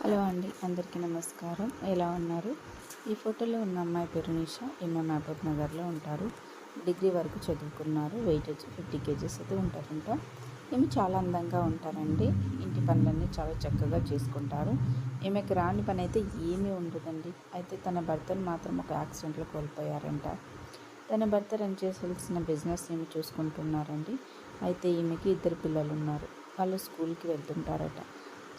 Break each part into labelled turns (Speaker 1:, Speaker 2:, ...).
Speaker 1: Hello అండి, అందరికీ నమస్కారం. ఎలా ఉన్నారు? ఈ ఫోటోలో ఉన్న అమ్మాయి పేరు నిషా. ఈమె మహబూబ్ నగర్లో ఉంటారు. డిగ్రీ వరకు చదువుకున్నారు. వెయిట్ వచ్చి 50 కేజెస్ అయితే ఉంటారంట. ఈమె చాలా అందంగా ఉంటారండి. ఇంటి పనులన్నీ చాలా చక్కగా చేసుకుంటారు. ఈమెకు రాని పని అయితే ఏమీ ఉండదండి. అయితే తన భర్తను మాత్రం ఒక యాక్సిడెంట్లో కోల్పోయారంట. తన భర్త రన్ చేయాల్సిన బిజినెస్ ఈమె చూసుకుంటున్నారండి. అయితే ఈమెకి 2 పిల్లలు ఉన్నారు. వాళ్ళు స్కూల్కి వెళ్తుంటారట.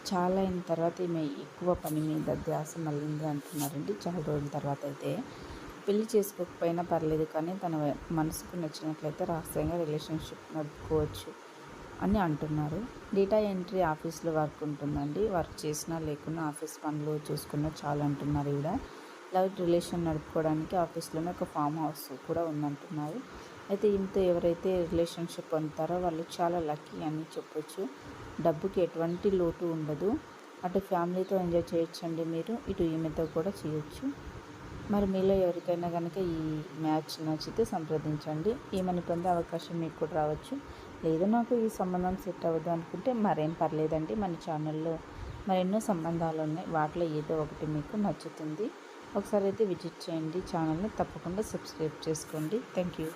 Speaker 1: చాలా అయిన తర్వాత ఈమె ఎక్కువ పని మీద ధ్యాస మళ్ళింది అంటున్నారండి. చాలా రోజుల తర్వాత అయితే పెళ్లి చేసుకోకపోయినా పర్లేదు, కానీ తన మనసుకు నచ్చినట్లయితే రహస్యంగా రిలేషన్షిప్ నడుపుకోవచ్చు అని అంటున్నారు. డేటా ఎంట్రీ ఆఫీస్లో వర్క్ ఉంటుందండి. వర్క్ చేసినా లేకున్నా ఆఫీస్ పనులు చూసుకున్నా చాలా అంటున్నారు. ఈవిడ లవ్ రిలేషన్ నడుపుకోవడానికి ఆఫీస్లోనే ఒక ఫామ్ హౌస్ కూడా ఉందంటున్నారు. అయితే ఈమెతో ఎవరైతే రిలేషన్షిప్ పొందుతారో వాళ్ళు చాలా లక్కీ అని చెప్పొచ్చు. డబ్బుకి ఎటువంటి లోటు ఉండదు. అటు ఫ్యామిలీతో ఎంజాయ్ చేయొచ్చండి మీరు, ఇటు ఈమెతో కూడా చేయొచ్చు. మరి మీలో ఎవరికైనా కనుక ఈ మ్యాచ్ నచ్చితే సంప్రదించండి. ఈమెను పొందే అవకాశం మీకు కూడా రావచ్చు. లేదు నాకు ఈ సంబంధం సెట్ అవ్వదు అనుకుంటే మరేం పర్లేదండి. మన ఛానల్లో మరెన్నో సంబంధాలు ఉన్నాయి. వాటిలో ఏదో ఒకటి మీకు నచ్చుతుంది. ఒకసారి అయితే విజిట్ చేయండి ఛానల్ని. తప్పకుండా సబ్స్క్రైబ్ చేసుకోండి. Thank you.